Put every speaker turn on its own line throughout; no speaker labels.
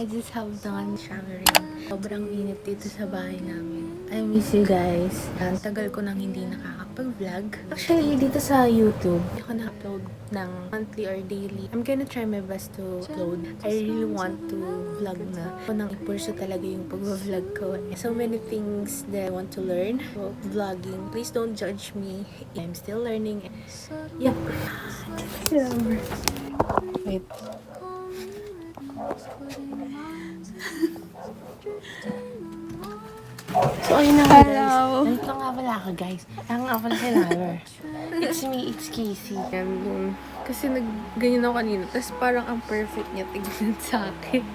I just have done showering. Sobrang init dito sa bahay namin. I miss you guys. Ang tagal ko nang hindi nakakapag-vlog. Actually, dito sa YouTube, hindi ko na-upload ng monthly or daily. I'm gonna try my best to upload. I really want to vlog na. Ako nang ipurso talaga yung pag-vlog ko. So many things that I want to learn about vlogging. Please don't judge me. I'm still learning. Yep. Wait. So, ayun na nga guys. Nandito nga pala ako guys. Ang nga pala si Lover. It's me, it's Casey. Kasi ganyan ako kanina. Tapos parang ang perfect niya tignan sa akin.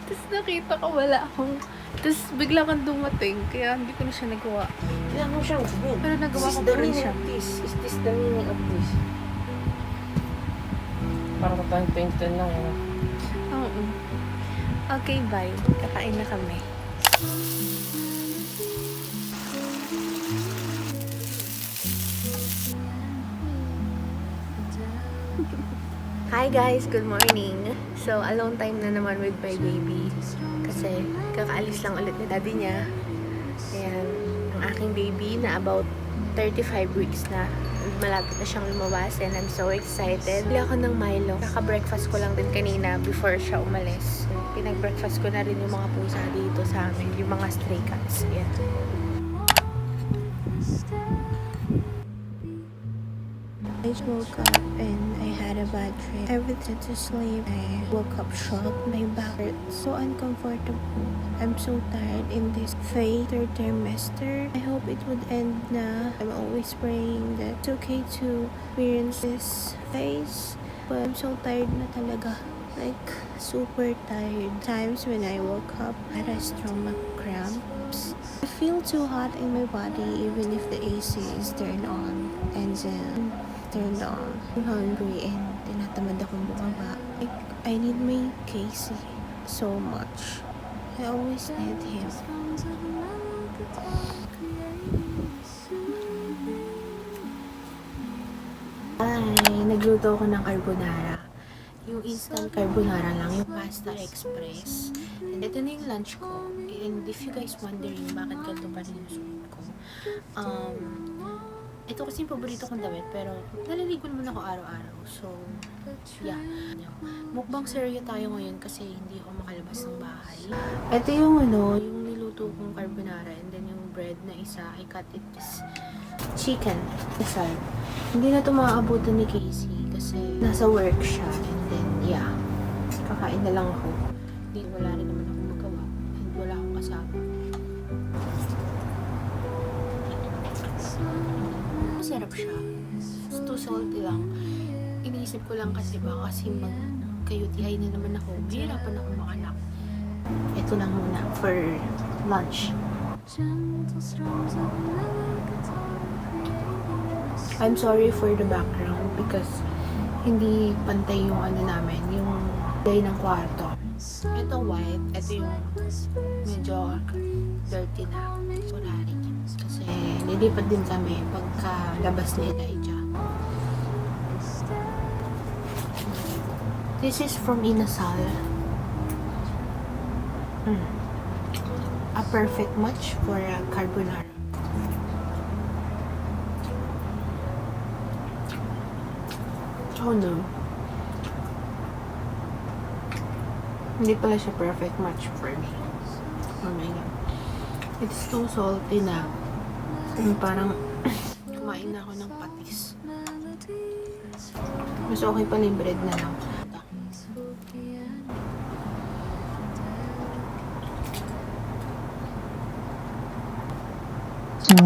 Tapos nakita ko wala akong... Tapos bigla kang dumating. Kaya hindi ko na siya nagawa.
Kaya mo siyang gawin.
Pero nagawa ko pa rin siya.
Is this the meaning of this? Parang tayong 2010 lang.
Oo. Okay, bye. Kakain na kami. Hi guys! Good morning! So, alone time na naman with my baby. Kasi, kakaalis lang ulit ni daddy niya. Ayan, ang aking baby na about 35 weeks na. Malapit na siyang lumabas and I'm so excited. Bili ako ng Milo. Kaka-breakfast ko lang din kanina before siya umalis. Pinag-breakfast ko na rin yung mga pusa dito sa amin. Yung mga stray cats. Ayan. I just woke up and I had a bad dream. I went to sleep. I woke up shocked. My back hurts. So uncomfortable. I'm so tired in this third trimester. I hope it would end na. I'm always praying that it's okay to experience this phase. But I'm so tired na talaga. Like, super tired. Times when I woke up, I had a stomach cramps. I feel too hot in my body even if the AC is turned on. And then, turned on. I'm hungry and tinatamad akong bumaba. Like, I need my Casey so much. I always need him. Ay, nagluto ako ng carbonara. Yung instant carbonara lang, yung pasta express. And ito na yung lunch ko. And if you guys wondering bakit ganito pa rin yung suot ko, ito kasi yung paborito kong damit, pero naliligo naman ako araw-araw. So, yeah. Mukbang seryo tayo ngayon kasi hindi ako makalabas ng bahay. Ito yung yung niluto kong carbonara and then yung bread na isa, I cut it as chicken. Aside. Hindi na ito maaabutan ni Casey kasi nasa work siya and then, yeah. Kakain na lang ako. Hindi, wala rin naman akong magawa and wala akong kasama. Masarap siya. It's too salty lang. Iniisip ko lang kasi baka kasi mag-UTI na naman ako. Mahirapan ako makanak. Ito lang muna for lunch. I'm sorry for the background because hindi pantay yung namin, yung day ng kwarto. Ito white, ito yung medyo dirty na. Sorry. Kasi nilipat din kami pagkalabas ni Elijah. This is from Inasal. A perfect match for a carbonara. Oh no. Hindi pala siya perfect match for me. Oh my god. It's too salty na. Parang kumain na ako ng patis. Mas okay pala yung bread na lang.
So,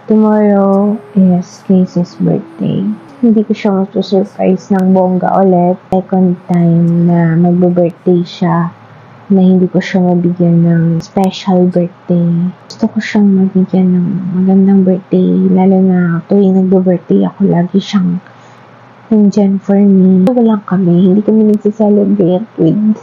tomorrow is Casey's birthday. Hindi ko siya mag-surprise ng bongga ulit. Second time na magbe-birthday siya na hindi ko siya mabigyan ng special birthday. Gusto ko siyang mabigyan ng magandang birthday, lalo na tuwing nagbe-birthday ako, lagi siyang nandyan for me. Wala kami, hindi kami nagsa-celebrate with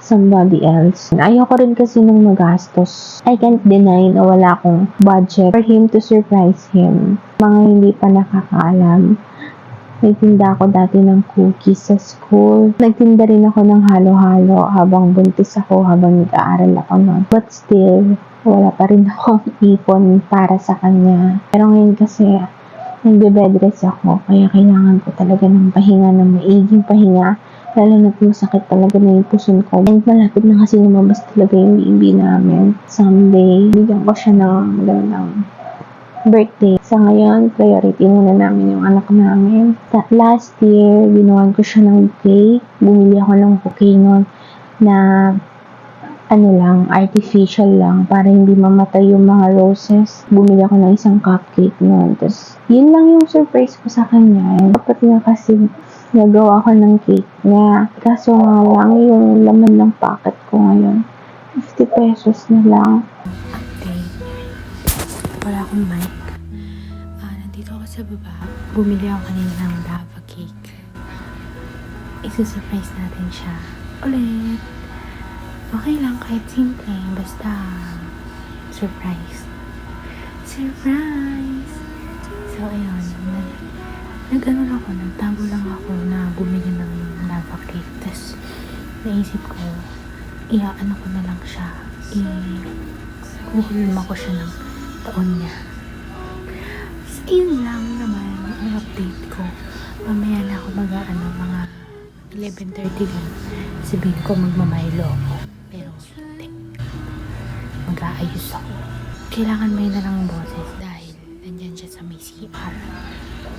somebody else. Ayoko rin kasi nung magastos. I can't deny na wala akong budget for him to surprise him. Mga hindi pa nakakaalam, Nagtinda ako dati ng cookies sa school. Nagtinda rin ako ng halo-halo habang buntis ako, habang nag-aaral ako nun. But still, wala pa rin akong ipon para sa kanya. Pero ngayon kasi, nagbe-bed rest ako, kaya kailangan ko talaga ng pahinga, ng maiging pahinga. Lalo na't masakit talaga na yung puson ko. And malapit na kasi lumabas talaga yung baby namin. Someday, bigyan ko siya ng magandang birthday. Sa ngayon, priority muna namin yung anak namin. Last year, ginawan ko siya ng cake. Bumili ako ng bouquet nun na artificial lang para hindi mamatay yung mga roses. Bumili ako ng isang cupcake nun. Tapos, yun lang yung surprise ko sa kanya. Dapat nga kasi nagawa ko ng cake niya. Kaso nga lang yung laman ng packet ko ngayon. 50 pesos na lang.
Update. Wala akong mic. Nandito ako sa baba. Bumili ako kanina ng lava cake. Isusurprise natin siya. Ulit. Okay lang kahit simple. Basta surprise. Surprise! So, ayun. Nagtago lang ako na bumili ng lava cake. Tapos, naisip ko, iaano ko na lang siya. Kuhulma ko siya ng taon niya. So, yun lang naman ang update ko. Mamaya na ako mga 11:30 lang. Sabihin ko magmamaylo ako. Pero, hindi. Mag-aayos ako. Kailangan may na lang ang boses dahil nandyan siya sa may CR.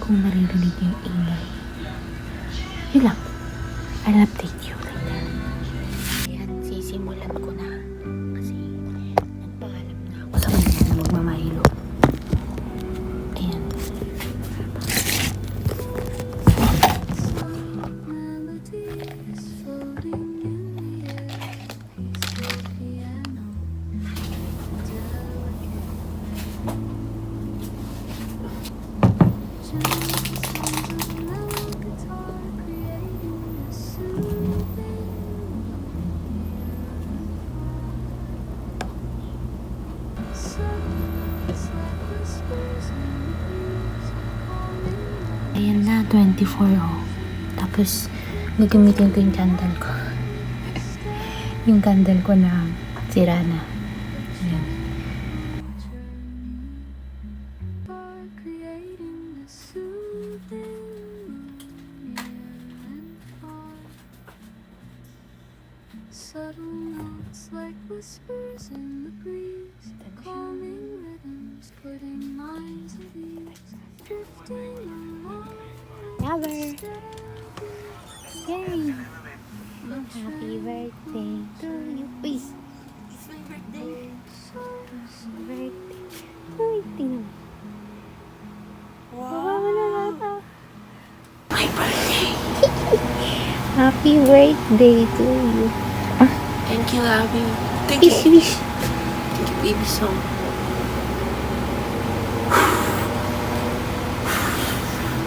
Kung naririnig yung ingay. Yun lang. I'll update you later. Ayan, sisimulan ko na. Kasi nagpaalam na ako sa kanya na magmamahilo. Ayan. Ayan na, 24 Tapos, gagamitin ko yung candle ko. Yung candle ko na sira na. Ayan.
Subtle notes like whispers in the breeze, calming rhythms, putting minds at ease, drifting along.
Lover! Yay! Happy birthday to you. Uy!
It's my birthday.
Happy birthday. Uy, tingnan mo.
Wow.
My birthday! Happy birthday to you.
Thank you, Abby. Thank
Wish,
you.
wish.
Thank you, baby song.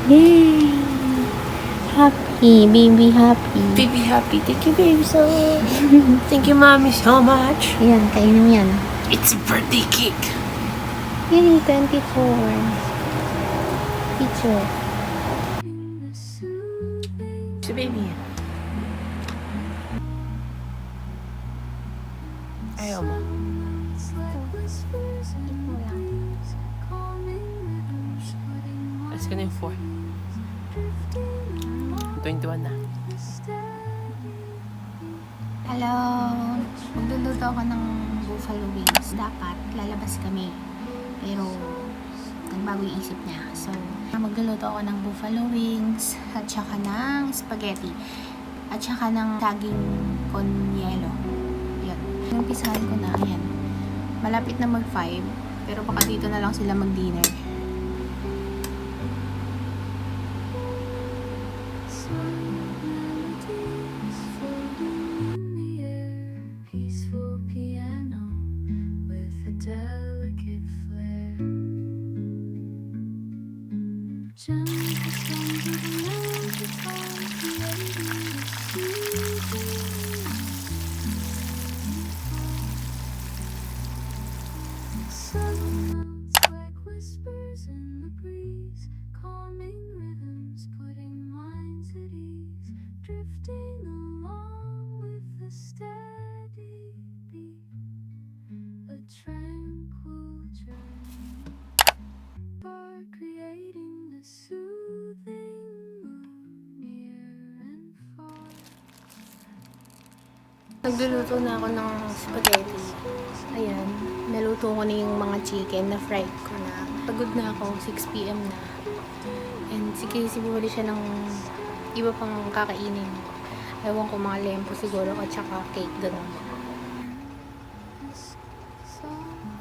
Yay! Happy, baby happy.
Baby happy. Thank you, baby song. Thank you, mommy, so much.
Ayan, kainin mo yan.
It's a birthday cake.
Yay, 24. Picture.
Si baby yan. Ayaw mo. Alas ka na yung 4. 21 na.
Hello! Magluluto ako ng buffalo wings. Dapat lalabas kami. Pero nagbago yung isip niya. So, magluluto ako ng buffalo wings at saka ng spaghetti. At saka ng saging con yelo. Yan. Umpisahan ko na. Ayan. Malapit na mag-5. Pero baka dito na lang sila mag-dinner.
Peaceful piano with a delicate flair. Gentle strums of love guitar creating a soothing. Subtle notes like whispers in the breeze, calming rhythms, putting
Nagluluto na ako ng spaghetti. Ayan, naluto ko na yung mga chicken na fried ko na. Pagod na ako, 6 p.m. na. And si Casey bumili siya ng iba pang kakainin. Ewan ko, mga lempo siguro at saka cake, gano'n.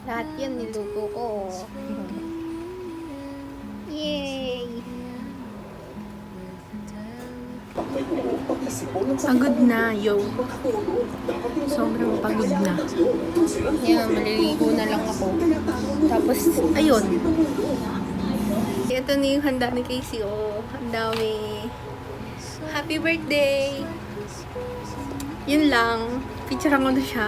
Lahat yan niluto ko. Yay! Pagod na, yo. Sobrang pagod na. Yan, maliligo na lang ako. Tapos, ayun. Ito na yung handa ni Casey. Oh, ang dami. Happy birthday! Yun lang. Picturean ko na siya.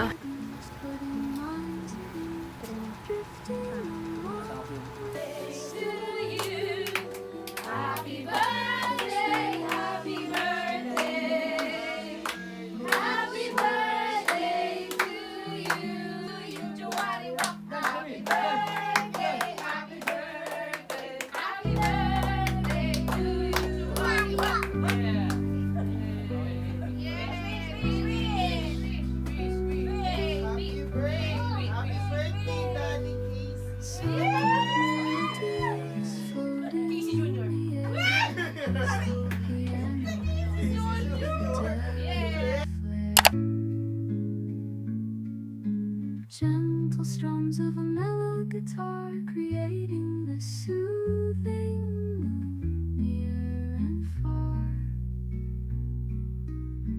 Gentle strums of a mellow guitar creating the soothing mood near and far.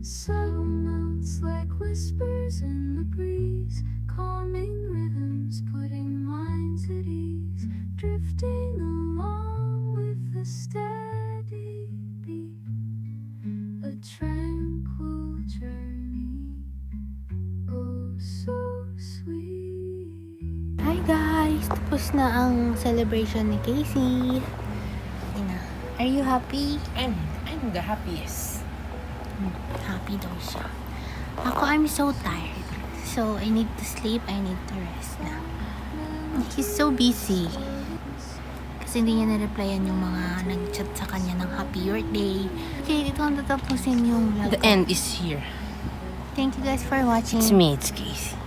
Subtle notes like whispers in the breeze, calming rhythms putting minds at ease, drifting along with the steady beat, a tranquil journey, oh so sweet.
Hi guys! Tapos na ang celebration ni Casey. Ina, are you happy?
I'm the happiest.
Happy daw siya. Ako, I'm so tired. So, I need to sleep. I need to rest na. He's so busy. Kasi hindi niya na-replyan yung mga nag-chat sa kanya ng happy birthday. Okay, dito ang tatapusin yung vlog
The
ko.
end is here.
Thank you guys for watching.
It's me, it's Casey.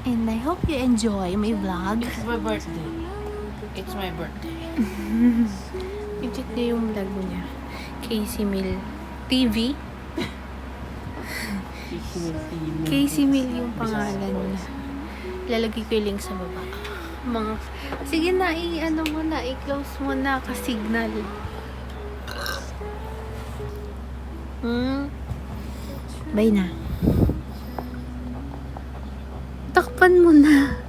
And I hope you enjoy my vlog.
It's my birthday. It's my birthday.
I-check niyo yung vlog niya. Casey Mill TV. Casey Mill yung pangalan niya. Lalagay ko yung link sa baba. Sige na, i-ano mo na, i-close mo na ka-signal. Bye na. Takpan mo na.